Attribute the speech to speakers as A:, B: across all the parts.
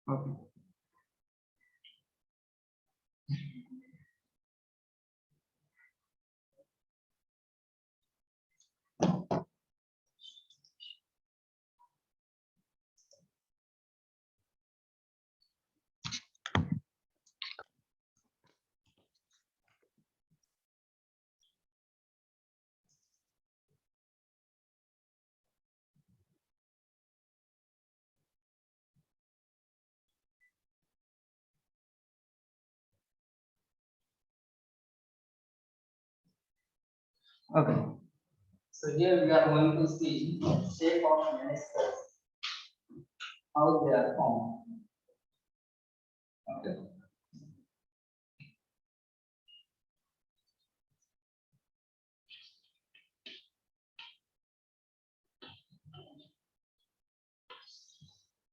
A: Okay. Okay. So here we are going to see shape of meniscus, how they are formed. Okay.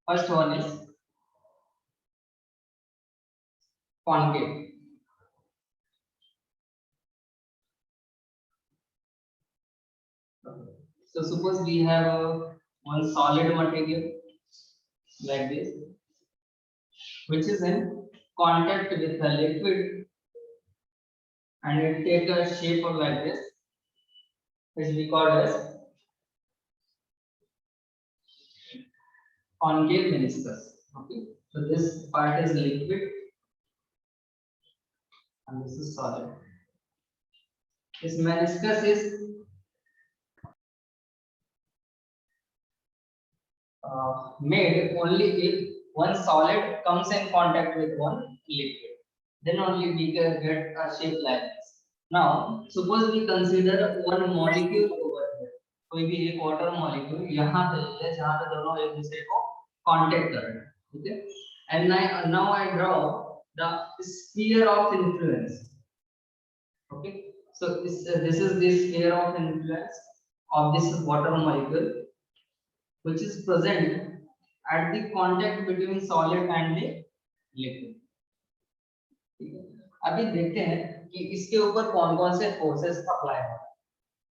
A: First one is concave. So suppose we have one solid material like this, which is in contact with a liquid, and it take a shape of like this, which we call as concave meniscus. Okay, so this part is liquid and this is solid. This meniscus is made only if one solid comes in contact with one liquid. Then only we can get a shape like this. Now, suppose we consider one molecule over here. कोई भी एक water molecule यहाँ पे है जहाँ पे दोनों एक दूसरे को contact कर रहे हैं, ठीक है? And now I draw the sphere of influence. Okay, so this is the sphere of influence of this water molecule, which is present at the contact between solid and the liquid. ठीक है, अभी देखते हैं कि इसके ऊपर कौन कौन से फोर्सेस अप्लाई हो रहे हैं,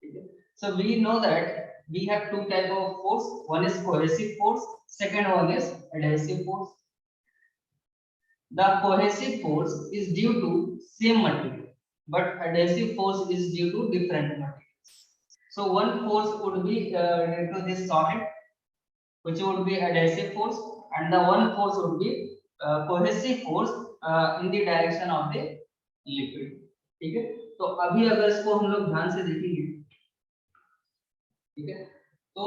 A: ठीक है? So we know that we have two type of force, one is cohesive force, second one is adhesive force. The cohesive force is due to same material, but adhesive force is due to different materials. So one force would be due to this solid, which would be adhesive force, and the one force would be cohesive force in the direction of the liquid. ठीक है, तो अभी अगर इसको हम लोग ध्यान से देखेंगे, ठीक है, तो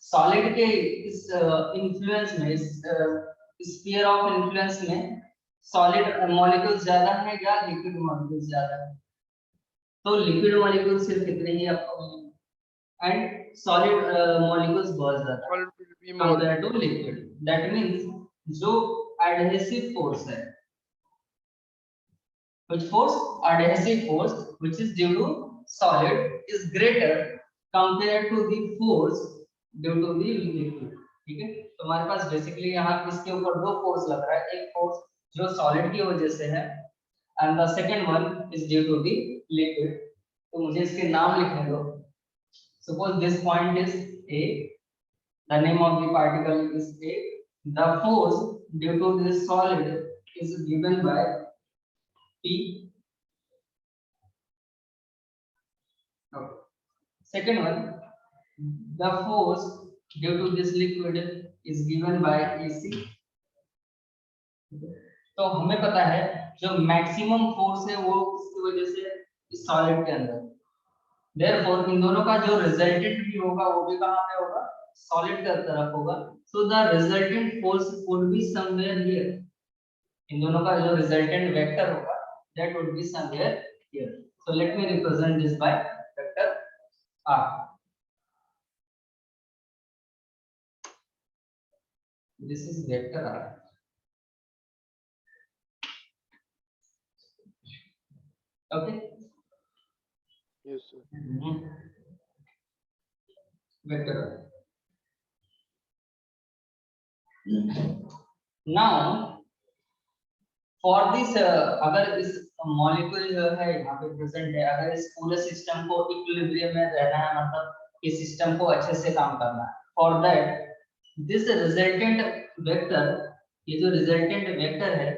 A: सॉलिड के इस इन्फ्लुएंस में, इस स्फीयर ऑफ इन्फ्लुएंस में सॉलिड मॉलिक्यूल्स ज्यादा है या लिक्विड मॉलिक्यूल्स ज्यादा है? तो लिक्विड मॉलिक्यूल्स सिर्फ इतने ही आपको मिलेंगे एंड सॉलिड मॉलिक्यूल्स बहुत ज्यादा compare to liquid. That means जो एडहेसिव फोर्स है, which force, adhesive force, which is due to solid is greater compared to the force due to the liquid. ठीक है, तो हमारे पास बेसिकली यहाँ इसके ऊपर दो फोर्स लग रहा है, एक फोर्स जो सॉलिड की वजह से है and the second one is due to the liquid. तो मुझे इसके नाम लिखने दो. Suppose this point is A, the name of the particle is A. The force due to this solid is given by P. Okay. Second one, the force due to this liquid is given by AC. तो हमें पता है जो maximum force है वो इसकी वजह से इस सॉलिड के अंदर, देयरफॉर इन दोनों का जो रिजल्टेंट भी होगा वो भी कहां पे होगा? सॉलिड की तरफ होगा. So the resultant force would be somewhere here. इन दोनों का जो रिजल्टेंट वेक्टर होगा that would be somewhere here. So let me represent this by vector R. This is vector R. Okay.
B: Yes, sir.
A: Vector R. Now for this अगर इस molecule जो है यहाँ पे प्रेजेंट है, अगर इस पूरे सिस्टम को इक्विलिब्रियम में रहना है, मतलब इस सिस्टम को अच्छे से काम करना है, for that this resultant vector ये जो रिजल्टेंट वेक्टर है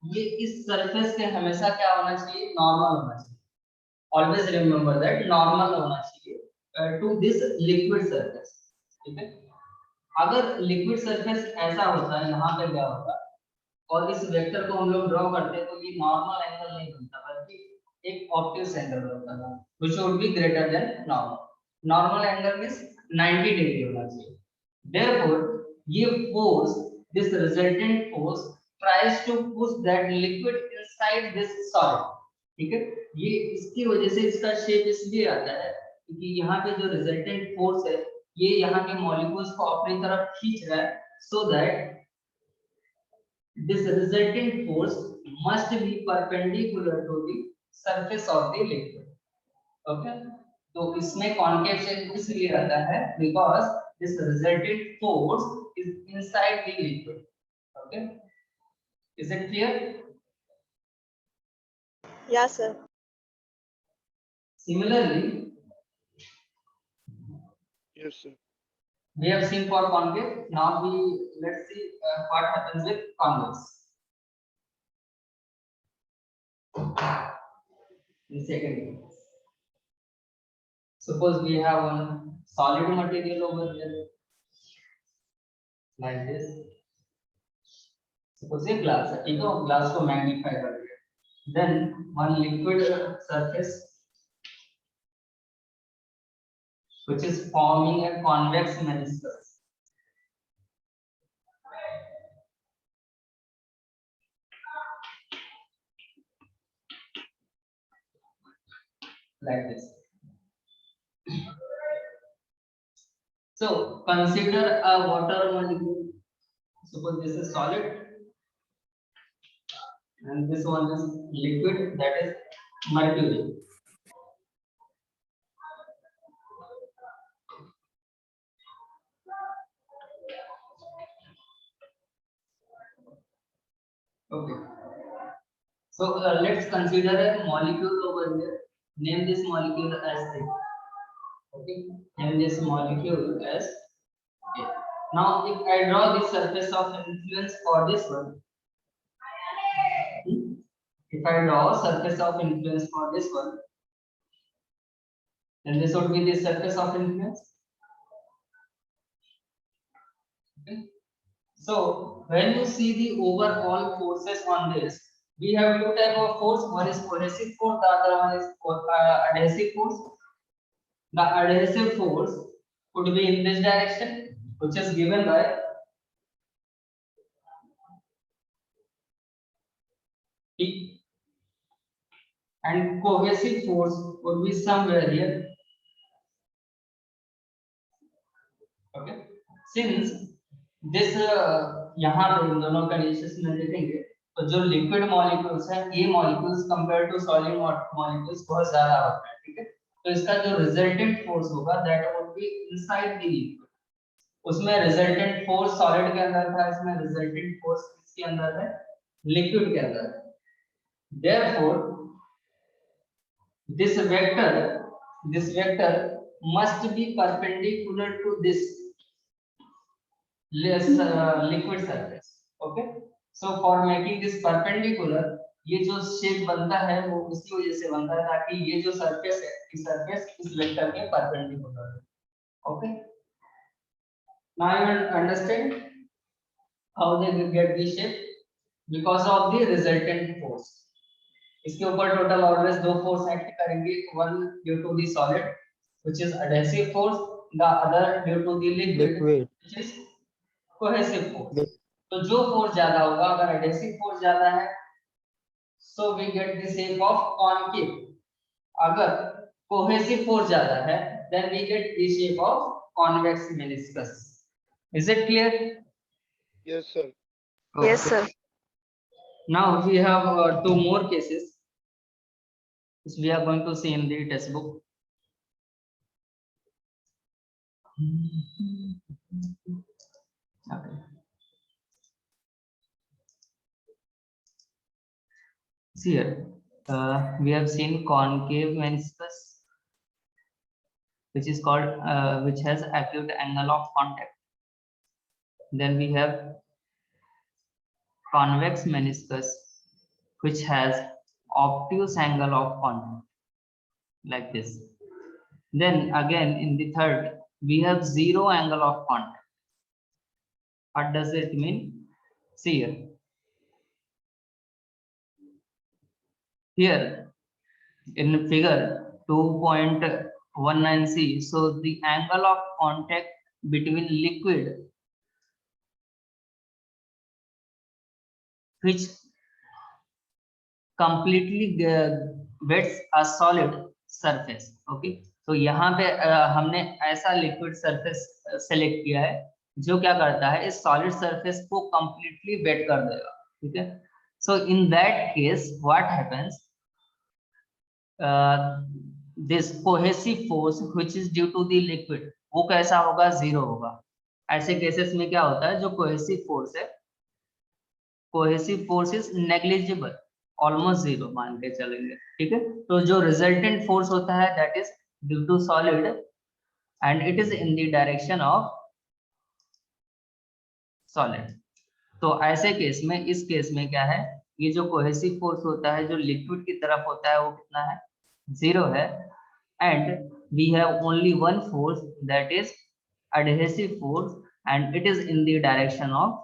A: ये इस सरफेस के हमेशा क्या होना चाहिए, नॉर्मल होना चाहिए। ऑलवेज रिमेंबर दैट नॉर्मल होना चाहिए टू दिस लिक्विड सरफेस, ठीक है। अगर लिक्विड सरफेस ऐसा होता है, यहाँ पे क्या होता और इस वेक्टर को हम लोग ड्रॉ करते हैं तो ये नॉर्मल एंगल नहीं बनता बल्कि एक ऑब्ट्यूज एंगल बनता है which would be greater than normal. Normal angle means 90 degree होना चाहिए। Therefore, ये force, this resultant force tries to push that liquid inside this solid, ठीक है। ये इसकी वजह से इसका शेप इसलिए आता है क्योंकि यहाँ पे जो रिजल्टेंट फोर्स है ये यहाँ के मॉलिक्यूल्स को अपनी तरफ खींच रहा है, so that this resultant force must be perpendicular to the surface of the liquid, okay। तो इसमें कॉन्केव शेप इसलिए आता है because this resultant force is inside the liquid, okay। Is it clear?
C: Yeah, sir.
A: Similarly,
B: Yes, sir.
A: we have seen for concave. Now let's see what happens with convex. In second case, suppose we have one solid material over here like this. Suppose ये glass है, ठीक है, glass को magnify कर दिया। Then one liquid surface which is forming a convex meniscus. Like this. So consider a water molecule. Suppose this is solid and this one is liquid, that is mercury. Okay. So let's consider a molecule over here. Name this molecule as A. Okay. Name this molecule as A. Now, if I draw the surface of influence for this one, if I draw surface of influence for this one, then this would be the surface of influence. Okay. So when you see the overall forces on this, we have two type of force. One is cohesive force, the other one is adhesive force. The adhesive force could be in this direction, which is given by P, and cohesive force would be somewhere here. Okay. Since this यहाँ पे इन दोनों conditions में देखेंगे तो जो liquid molecules हैं ये molecules compare to solid molecules बहुत ज्यादा होता है, ठीक है। तो इसका जो रिजल्टेंट फोर्स होगा that would be inside the liquid. उसमें रिजल्टेंट फोर्स सॉलिड के अंदर था, इसमें रिजल्टेंट फोर्स किसके अंदर है, लिक्विड के अंदर है। Therefore, this vector must be perpendicular to this liquid surface, okay। So for making this perpendicular, ये जो शेप बनता है वो इसी वजह से बनता है ताकि ये जो सरफेस है इस सरफेस इस वेक्टर के परपेंडिकुलर है, okay। Now you understand how they will get the shape because of the resultant force। इसके ऊपर टोटल ऑलवेज दो फोर्स एक्ट करेंगे, one due to the solid which is adhesive force, the other due to the liquid which is cohesive force. तो जो force ज्यादा होगा, अगर adhesive force ज्यादा है so we get the shape of concave, अगर cohesive force ज्यादा है then we get the shape of convex meniscus. Is it clear?
B: Yes, sir.
C: Yes, sir.
A: Now we have two more cases which we are going to see in the textbook. Okay. See here, we have seen concave meniscus, which is called which has acute angle of contact. Then we have convex meniscus which has obtuse angle of contact like this. Then again in the third, we have zero angle of contact. What does it mean? See here. Here in figure 2.19c, so the angle of contact between liquid which completely wets a solid surface. Okay, तो यहाँ पे हमने ऐसा liquid surface select किया है जो क्या करता है, इस सॉलिड सरफेस को कंप्लीटली वेट कर देगा. ठीक है, so in that case what happens, this cohesive force which is due to the liquid, वो कैसा होगा, जीरो होगा. ऐसे केसेस में क्या होता है, जो कोहेसिव फोर्स है, cohesive force is negligible, almost zero मान के चलेंगे. ठीक है, तो जो रिजल्टेंट फोर्स होता है that is due to solid and it is in the direction of solid. तो ऐसे केस में, इस केस में क्या है, ये जो कोहेसिव फोर्स होता है जो लिक्विड की तरफ होता है वो कितना है, जीरो है. And we have only one force that is adhesive force and it is in the direction of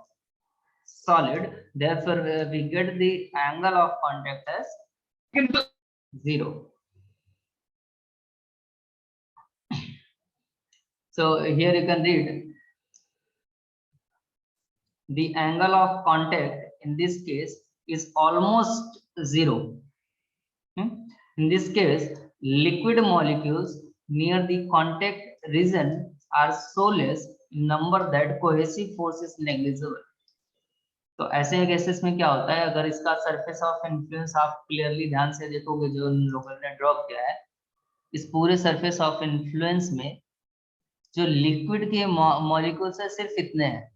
A: solid, therefore we get the angle of contact as zero. So here you can read the angle of contact in this case is almost zero. In this case, liquid molecules near the contact region are so less in number that cohesive force is negligible. तो ऐसे cases में क्या होता है, अगर इसका surface of influence आप clearly ध्यान से देखोगे जो इन लोगों ने ड्रॉ किया है, इस पूरे सरफेस ऑफ इन्फ्लुएंस में जो लिक्विड के मॉलिक्यूल्स है सिर्फ इतने हैं,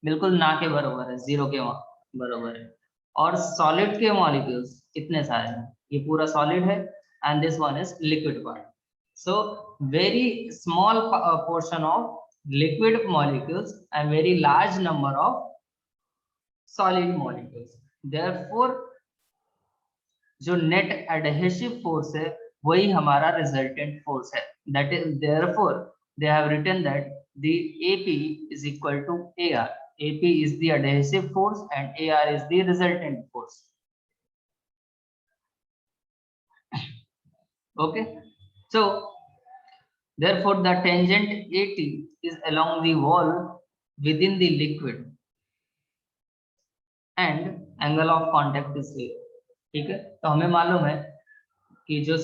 A: बिल्कुल ना के बराबर है, जीरो के बराबर है. और सॉलिड के मॉलिक्यूल्स इतने सारे हैं, ये पूरा सॉलिड है and this one is liquid part. So very small portion of liquid molecules and very large number of solid molecules. Therefore, जो net adhesive force है वही हमारा resultant force है. That is, therefore, they have written that the AP is equal to AR. AP is the adhesive force and AR is the resultant force. Okay. So, therefore, the tangent AT is along the wall within the liquid and angle of contact is zero. ठीक है, तो हमें मालूम है कि जो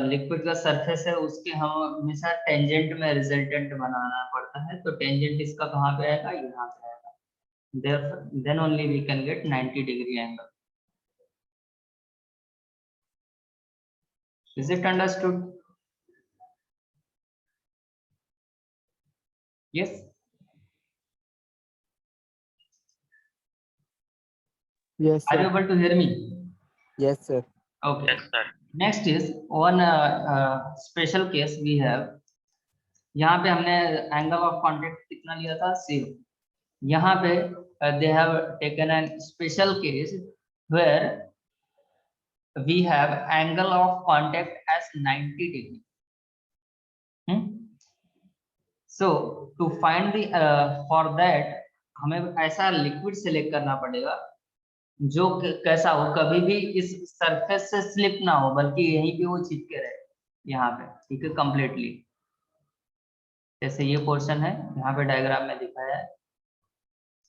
A: liquid का surface है उसके हम हमेशा टेंजेंट में रिजल्टेंट बनाना पड़ता है. तो टेंजेंट इसका कहाँ पे आएगा, यहाँ पे आएगा. Therefore, then only we can get 90 degree angle. Is it understood? Yes.
D: Yes,
A: Are you
D: sir.
A: able to hear me?
D: Yes, sir.
A: Okay. Yes, sir. Next is one special case we have. यहाँ पे हमने angle of contact कितना लिया था, zero. यहाँ पे they have taken a special case where we have angle of contact as 90 degree. So to find the for that हमें ऐसा लिक्विड सेलेक्ट करना पड़ेगा जो कैसा हो, कभी भी इस सरफेस से स्लिप ना हो बल्कि यहीं पे वो चिपके रहे यहाँ पे. ठीक है, कंप्लीटली. जैसे ये पोर्शन है यहाँ पे डायग्राम में दिखाया है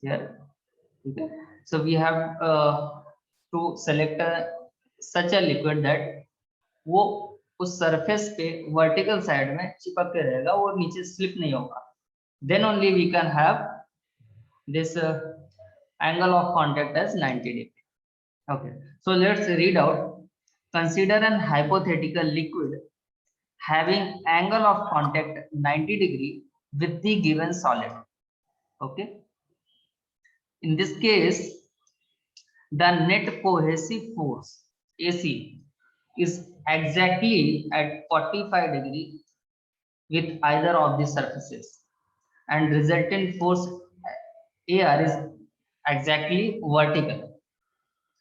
A: here. ठीक है, so we have to select such a liquid that वो उस सरफेस पे वर्टिकल साइड में चिपक के रहेगा, वो नीचे स्लिप नहीं होगा. Then only we can have this angle of contact as 90 degree. Okay, so let's read out. Consider an hypothetical liquid having angle of contact 90 degree with the given solid. Okay, in this case the net cohesive force AC is exactly at 45 degree with either of the surfaces and resultant force AR is exactly vertical.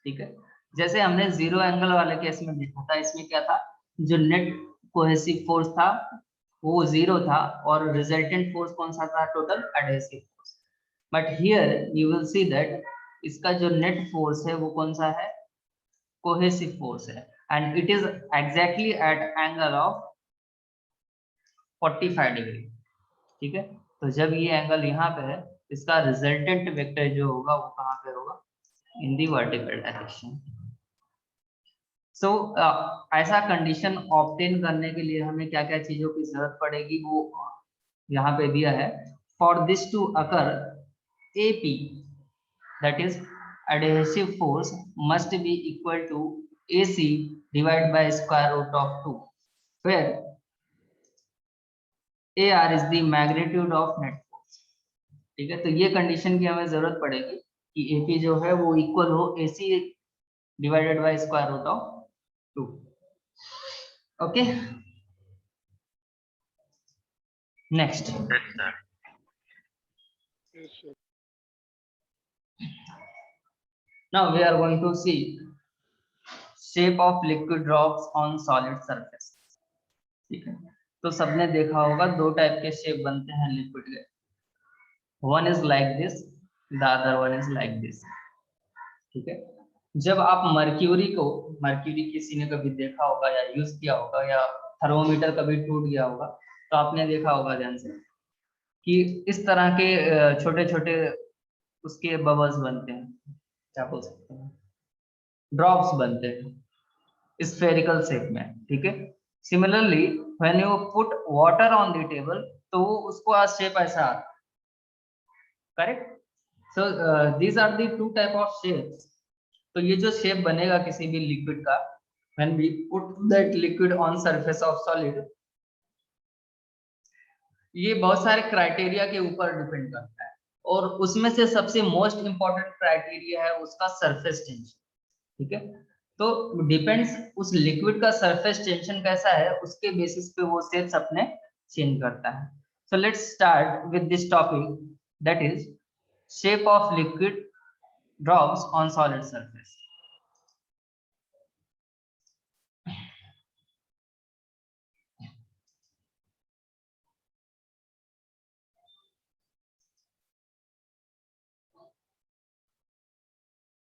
A: ठीक है। जैसे हमने zero angle वाले case में देखा था, इसमें क्या था, जो नेट कोहेसिव फोर्स था वो जीरो था और रिजल्टेंट फोर्स कौन सा था, total adhesive force. But here you will see that इसका जो नेट फोर्स है वो कौन सा है, कोहेसिव फोर्स है, and it is exactly at angle of 45 degree. ठीक है, तो जब ये एंगल यहाँ पे है, इसका रिजल्टेंट वेक्टर जो होगा वो कहाँ पे होगा, इन दी वर्टिकल डायरेक्शन। सो ऐसा कंडीशन ऑब्टेन करने के लिए हमें क्या क्या चीजों की जरूरत पड़ेगी, वो यहाँ पे दिया है। For this to occur, AP, that is adhesive force, must be equal to AC divided by square root of 2, where AR is the magnitude of net force। ठीक है, तो ये कंडीशन की हमें जरूरत पड़ेगी कि AP जो है वो इक्वल हो AC divided by square root of 2। Okay, next.
B: Yes, sir.
A: Now we are going to see shape of liquid drops on solid surface। ठीक है, तो सबने देखा होगा दो टाइप के शेप बनते हैं लिक्विड के, one is like this, the other one is like this. ठीक है, जब आप मर्क्यूरी किसी ने कभी देखा होगा या यूज किया होगा, या थर्मोमीटर कभी टूट गया होगा, तो आपने देखा होगा ध्यान से कि इस तरह के छोटे छोटे उसके बबल्स बनते हैं, क्या बोल सकते हैं, ड्रॉप्स बनते हैं स्फेरिकल शेप में। ठीक है, similarly when you put water on the table, तो वो उसको आज शेप ऐसा आता है, correct. So these are the two type of shapes. तो ये जो शेप बनेगा किसी भी लिक्विड का, when we put that liquid on surface of solid, ये बहुत सारे क्राइटेरिया के ऊपर डिपेंड करता है, और उसमें से सबसे मोस्ट इंपॉर्टेंट क्राइटेरिया है उसका सरफेस टेंशन। ठीक है, तो डिपेंड्स उस लिक्विड का सरफेस टेंशन कैसा है, उसके बेसिस पे वो शेप्स अपने चेंज करता है। So let's start with this topic, that is shape of liquid drops on solid surface.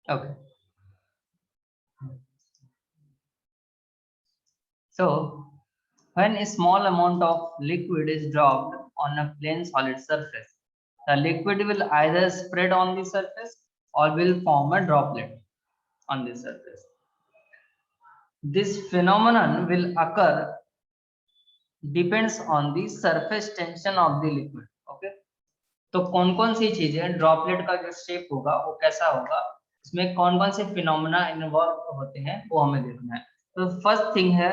A: Okay, so when a small amount of liquid is dropped on a plain solid surface, the liquid will either spread on the surface or will form a droplet on the surface. This phenomenon will occur depends on the surface tension of the liquid। Okay, तो कौन कौन सी चीजें, droplet का जो shape होगा वो कैसा होगा, इसमें कौन कौन से फिनोमेना इन्वॉल्व होते हैं वो हमें देखना है। तो फर्स्ट थिंग है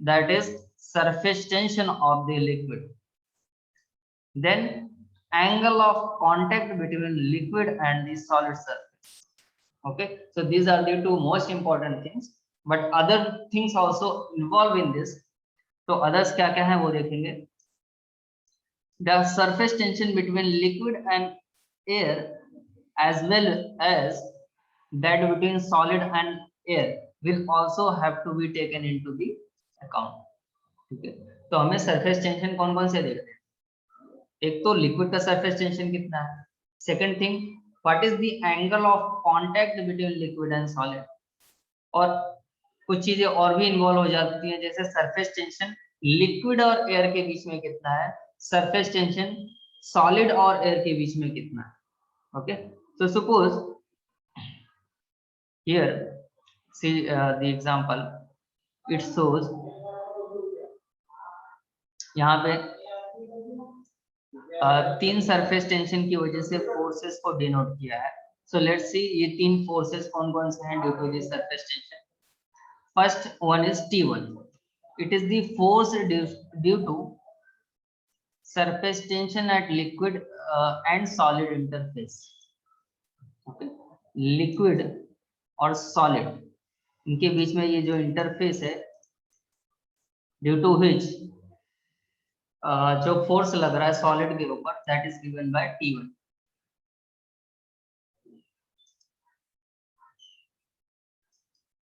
A: that is surface tension of the liquid, then angle of contact between liquid and the solid surface। Okay, so these are the two most important things, but other things also involved in this। तो others क्या क्या है वो देखेंगे। The surface tension between liquid and air, as well as that between solid and air, will also have to be taken into the account। ठीक है, तो हमें सरफेस टेंशन कौन कौन से देखते हैं, एक तो लिक्विड का सरफेस टेंशन कितना है, second thing what is the angle of contact between liquid and solid, और कुछ चीजें और भी इन्वॉल्व हो जाती हैं, जैसे सरफेस टेंशन लिक्विड और एयर के बीच में कितना है, सरफेस टेंशन सॉलिड और एयर के बीच में कितना है। Okay, so suppose here see the example, it shows यहाँ पे तीन सरफेस टेंशन की वजह से फोर्सेस को डिनोट किया है। सो लेट्स सी ये तीन फोर्सेस कौन कौन से हैं due to this surface tension. First one is T1, it is the force due to surface tension at liquid and solid interface. Okay, liquid और सॉलिड इनके बीच में ये जो इंटरफेस है, ड्यू टू व्हिच जो फोर्स लग रहा है सॉलिड के ऊपर, that is given by T1।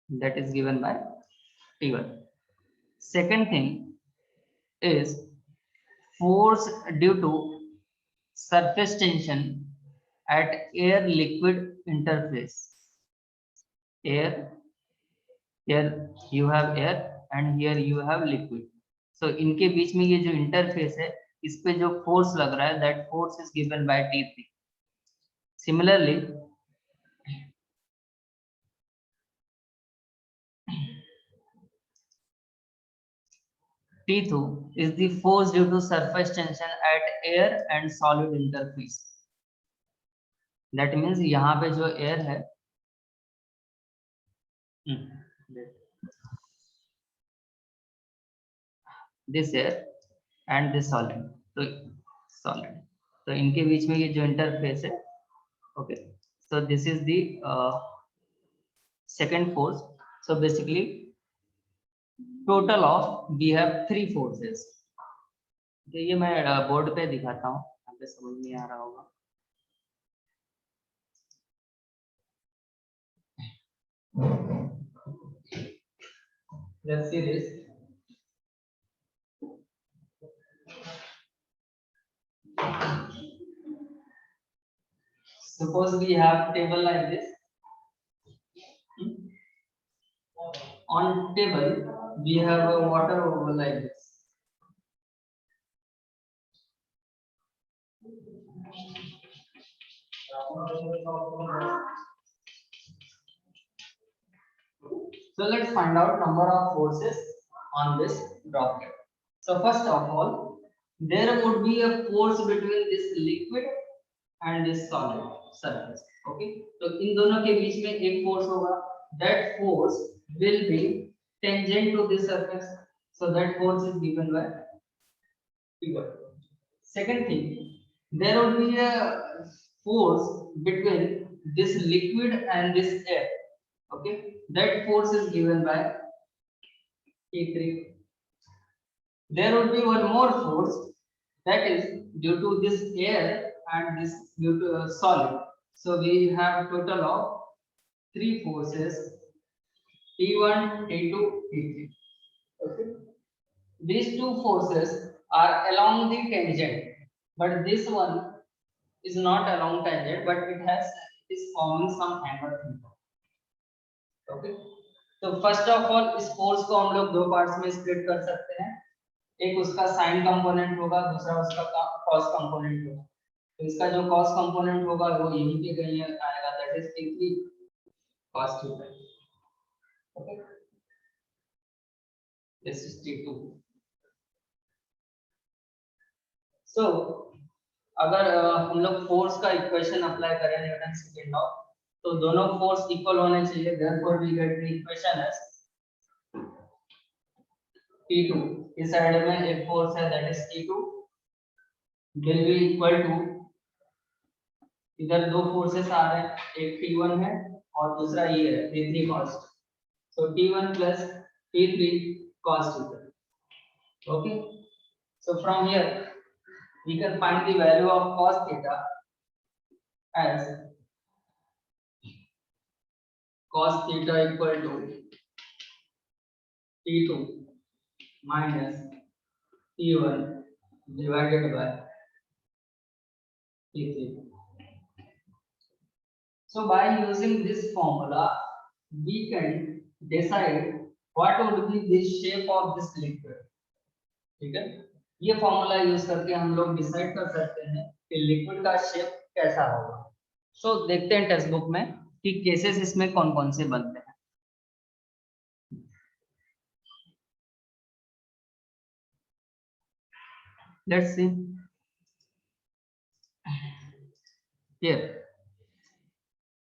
A: that is given by T1. Second thing is force due to surface tension at air liquid interface. Air, here you have air and here you have liquid. So इनके बीच में ये जो interface है, इस पे जो force लग रहा है, that force is given by T3. Similarly, T2 is the force due to surface tension at air and solid interface. That means यहाँ पे जो air है, this air and this solid, तो इनके बीच में ये जो इंटरफेस है, okay, so this is the second force. So basically total of we have three forces. तो ये मैं बोर्ड पे दिखाता हूँ, यहाँ पे समझ नहीं आ रहा होगा. Let's see this. Suppose we have table like this. On table we have a water over like this. So let's find out number of forces on this droplet. So first of all, there would be a force between this liquid and this solid surface. Okay, so इन दोनों के बीच में एक force होगा. That force will be tangent to this surface. So that force is given by T1. Second thing, there would be a force between this liquid and this air. Okay, that force is given by T3. There would be one more force, that is due to this air and this due to a solid. So we have total of three forces, T1, T2, T3. Okay, these two forces are along the tangent, but this one is not along tangent, but it is forming some angle theta. Okay, तो first of all इस force को हम लोग दो parts में split कर सकते हैं. एक उसका साइन कंपोनेंट होगा, दूसरा उसका कॉस कंपोनेंट होगा. तो इसका जो कॉस कंपोनेंट होगा वो यहीं पे कहीं आएगा, that is T3 cos theta. Okay, this is T2. So अगर हम लोग फोर्स का इक्वेशन अप्लाई करें न्यूटन सेकंड लॉ, तो दोनों फोर्स इक्वल होने चाहिए. Therefore we get the equation as T2, इस साइड में एक फोर्स है that is T2 will be equal to, इधर दो फोर्सेस आ रहे हैं, एक T1 है और दूसरा ये है T3 cos. So T1 plus T3 cos theta. Okay, so from here we can find the value of cos theta as cos theta equal to T2 minus T1 divided by T3. So by using this formula, we can decide what would be the shape of this liquid. ठीक है, ये formula use करके हम लोग decide कर सकते हैं कि लिक्विड का शेप कैसा होगा. सो देखते हैं टेक्स्ट बुक में कि केसेस इसमें कौन कौन से बनते हैं. Let's see here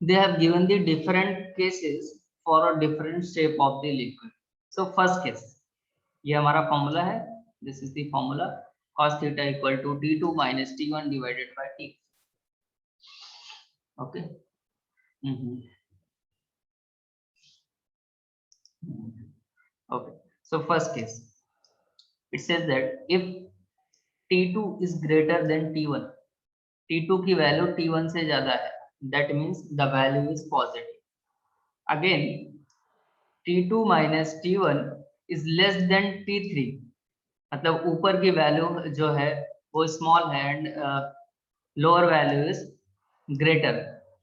A: they have given the different cases for a different shape of the liquid. So first case, ये हमारा फॉर्मूला है, this is the formula, cos theta equal to T2 minus T1 divided by T. Okay. Okay, so first case, it says that if T2 is greater than T1, T2 की value T1 से ज्यादा है, that means the value is positive. Again, T2 minus T1 is less than T3, मतलब ऊपर की value जो है वो स्मॉल है and lower value is greater.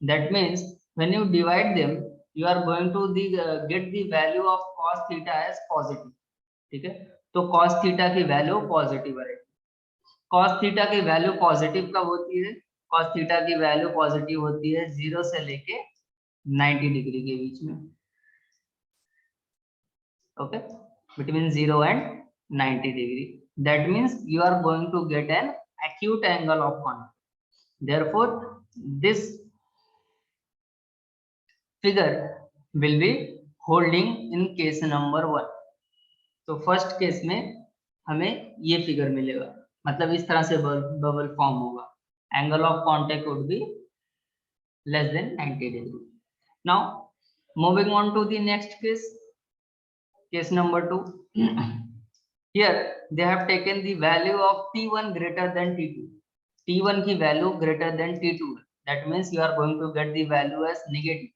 A: That means when you divide them, you are going to get the value of cos theta as positive. ठीक है, तो cos theta की वैल्यू पॉजिटिव है. cos theta की वैल्यू पॉजिटिव कब होती है? cos theta की वैल्यू पॉजिटिव होती है 0 से लेके 90 डिग्री के बीच में. Okay, between 0 and 90 degree. That means you are going to get an acute angle of contact. Therefore, this figure will be holding in case number 1. तो फर्स्ट केस में हमें ये फिगर मिलेगा, मतलब इस तरह से बबल फॉर्म होगा. Angle of contact would be less than 90 degree. Now moving on to the next case, case number 2. Here they have taken the value of T1 greater than T2. T1 की value greater than T2. That means you are going to get the value as negative.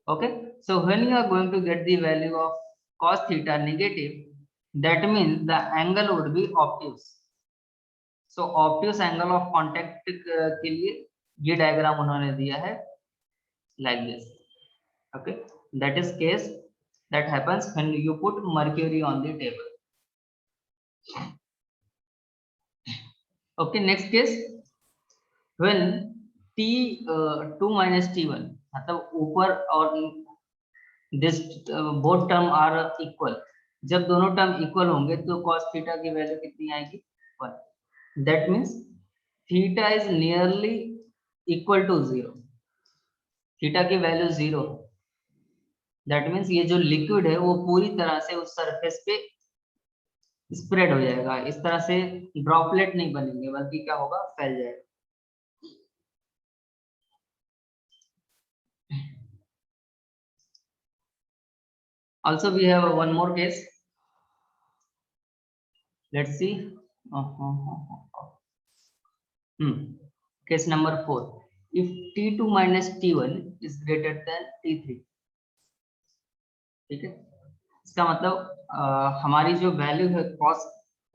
A: Okay, so when you are going to get the value of cos theta negative, that means the angle would be obtuse. So obtuse angle of contact के लिए ये diagram उन्होंने दिया है like this. Okay, that is case that happens when you put mercury on the table. Okay, next case, when T2 minus T1, मतलब ऊपर और this both term are equal. जब दोनों टर्म इक्वल होंगे तो cos थीटा की value कितनी आएगी? 1. That means theta is nearly equal to 0. Theta की वैल्यू 0. That means ये जो लिक्विड है वो पूरी तरह से उस सरफेस पे स्प्रेड हो जाएगा. इस तरह से ड्रॉपलेट नहीं बनेंगे, बल्कि क्या होगा? फैल जाएगा. Also we have one more case. Let's see. Case number 4. If T2 minus T1 is greater than T3. ठीक है, इसका मतलब हमारी जो वैल्यू है cos,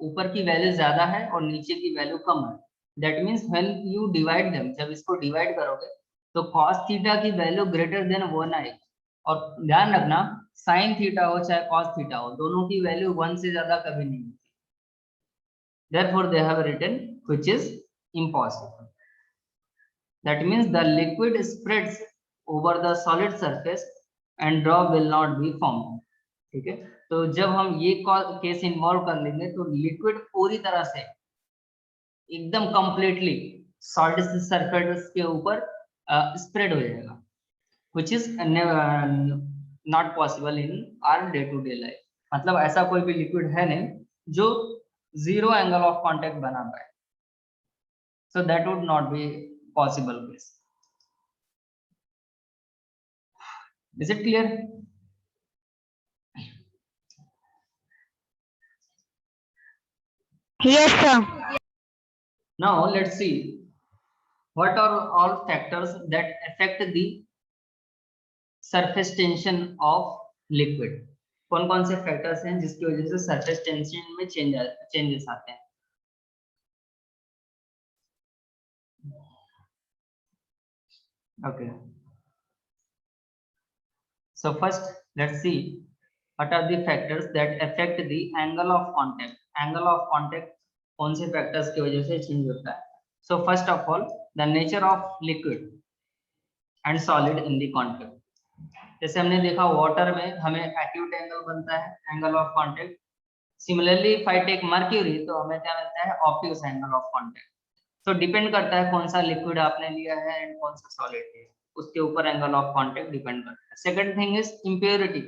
A: ऊपर की वैल्यू ज्यादा है और नीचे की वैल्यू कम है. That means when you divide them, जब इसको डिवाइड करोगे तो cos थीटा की वैल्यू ग्रेटर देन 1 आएगी. और ध्यान रखना, sin थीटा हो चाहे cos थीटा हो, दोनों की वैल्यू 1 से ज्यादा कभी नहीं होती. Therefore they have written which is impossible. That means the liquid spreads over the solid surface and drop will not be formed. ठीक है, तो जब हम ये केस इन्वॉल्व कर लेंगे तो लिक्विड पूरी तरह से एकदम कंप्लीटली सॉलिड सरफेस के ऊपर स्प्रेड हो जाएगा, which is not possible in our day to day life. मतलब ऐसा कोई भी लिक्विड है नहीं जो जीरो एंगल ऑफ कांटेक्ट बना पाए. So that would not be possible case. Is it clear?
C: Yes, sir.
A: Now let's see what are all factors that affect the surface tension of liquid. कौन कौन से factors हैं जिसकी वजह से surface tension में चेंजेस आते हैं? Okay, so first let's see what are the factors that affect the angle of contact. Angle of contact कौन से फैक्टर्स की वजह से चेंज होता है? So first of all, the nature of liquid and solid in the contact. जैसे हमने देखा वाटर में हमें एक्यूट एंगल बनता है, angle of contact. Similarly if I take mercury तो हमें क्या मिलता है? Obtuse angle of contact. तो डिपेंड करता है कौन सा लिक्विड आपने लिया है एंड कौन सा सॉलिड है, उसके ऊपर एंगल ऑफ कांटेक्ट डिपेंड करता है. Second thing is impurity.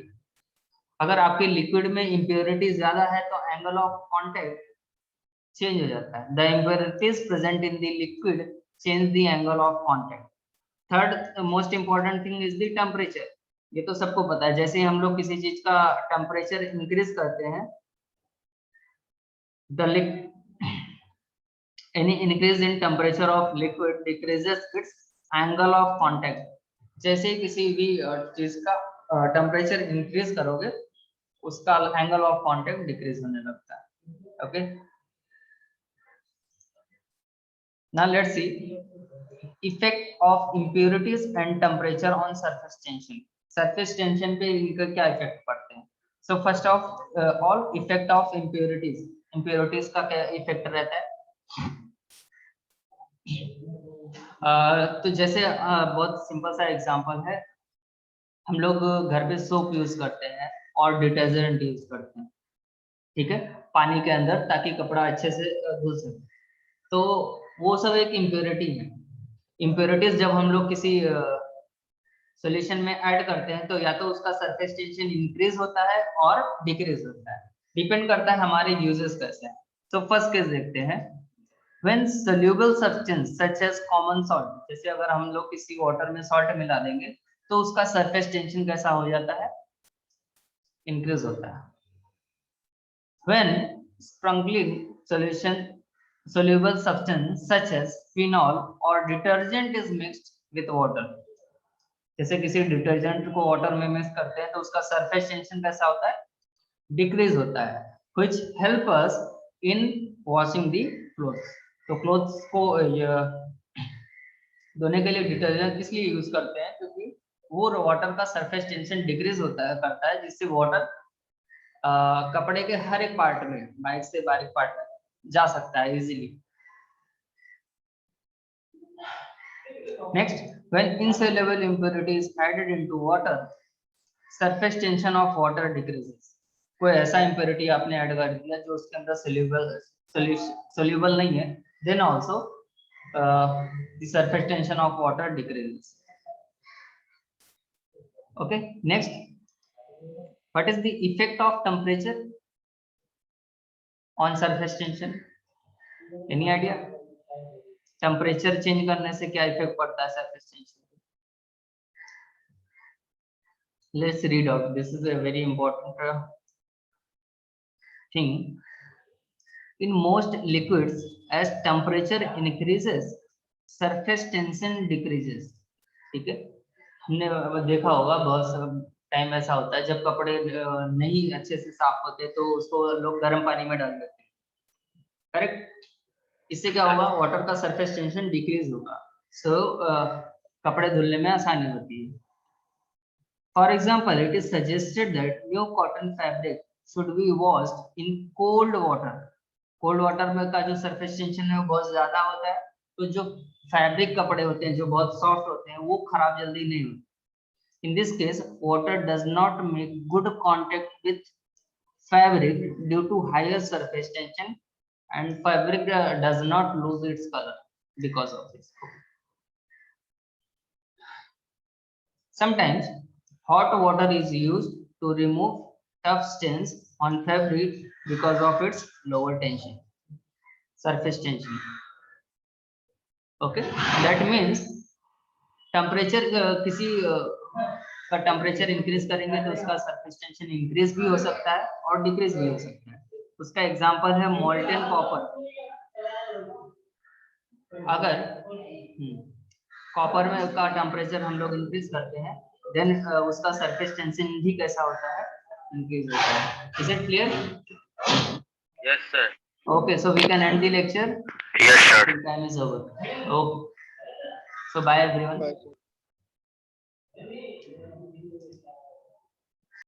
A: अगर आपके लिक्विड में इम्प्योरिटी ज्यादा है तो एंगल ऑफ कांटेक्ट चेंज हो जाता है. The impurities present in the liquid change the angle of contact. Third most important thing is the temperature. ये तो सबको पता है, जैसे हम लोग किसी चीज का टेम्परेचर इंक्रीज करते हैं, the any increase in temperature of liquid decreases its angle of contact. जैसे किसी भी चीज का टेम्परेचर इंक्रीज करोगे उसका एंगल ऑफ कांटेक्ट डिक्रीज होने लगता है। Okay, now let's C effect of impurities and temperature on surface tension. Surface tension पे इनका क्या इफेक्ट पड़ते हैं? So first of all effect of impurities. Impurities का क्या इफेक्ट रहता है? तो जैसे बहुत सिंपल सा एग्जांपल है, हम लोग घर पे सोप यूज करते हैं और डिटर्जेंट यूज करते हैं, ठीक है, पानी के अंदर, ताकि कपड़ा अच्छे से धुल सके। तो वो सब एक इम्प्योरिटी है। इम्प्योरिटीज जब हम लोग किसी सॉल्यूशन में ऐड करते हैं तो या तो उसका सरफेस टेंशन इंक्रीज होता है और डिक्रीज होता है, डिपेंड करता है हमारे यूजेस कैसे हैं। तो फर्स्ट केस देखते हैं, when soluble substance such as common salt, जैसे अगर हम लोग किसी वाटर में सॉल्ट मिला देंगे तो उसका सरफेस टेंशन कैसा हो जाता है? इंक्रीज होता है। when sprinkling solution soluble substance such as phenol or detergent is mixed with water, जैसे किसी डिटर्जेंट को वाटर में मिक्स करते हैं तो उसका सरफेस टेंशन कैसा होता है? डिक्रीज होता है, which help us in washing the clothes। तो क्लोथ्स को धोने के लिए डिटर्जेंट किस लिए यूज करते हैं? क्योंकि वो वाटर का सरफेस टेंशन डिक्रीज होता है, करता है, जिससे वाटर कपड़े के हर एक पार्ट में, बारीक से बारीक पार्ट में जा सकता है easily. Next, when insoluble impurity is added into water, surface tension of water decreases। कोई ऐसा impurity आपने ऐड कर दिया जो उसके अंदर soluble नहीं है, then also the surface tension of water decreases। Okay, next, what is the effect of temperature on surface tension? Any idea? Temperature change करने से क्या इफेक्ट पड़ता है surface tension? Let's read out, this is a very important thing. In most liquids as temperature increases surface tension decreases. ठीक है, हमने देखा होगा बहुत टाइम ऐसा होता है जब कपड़े नहीं अच्छे से साफ होते तो उसको लोग गर्म पानी में डाल देते हैं, करेक्ट? इससे क्या होगा? वाटर का सरफेस टेंशन डिक्रीज होगा, सो कपड़े धुलने में आसानी होती है। For example, it is suggested that new cotton fabric should be washed in cold water. Cold water में का जो सरफेस टेंशन है वो बहुत ज्यादा होता है, तो जो फैब्रिक कपड़े होते हैं जो बहुत सॉफ्ट होते हैं वो खराब जल्दी नहीं होते। In this case water does not make good contact with fabric due to higher surface tension, and fabric does not lose its color because of this। Sometimes hot water is used to remove tough stains on fabric because of its lower tension, surface tension। Okay, that means temperature किसी का temperature increase करेंगे तो उसका surface tension increase भी हो सकता है और डिक्रीज भी हो सकता है। उसका एग्जांपल है मोल्टेन कॉपर। अगर कॉपर में का टेम्परेचर हम लोग इंक्रीज करते हैं, देन उसका सरफेस टेंशन भी कैसा होता है? इंक्रीज होता है। Is it clear?
B: Yes, sir.
A: Okay, so we can end the lecture.
B: Yes, sir.
A: Time is over. Okay, so bye everyone.
B: Bye, sir.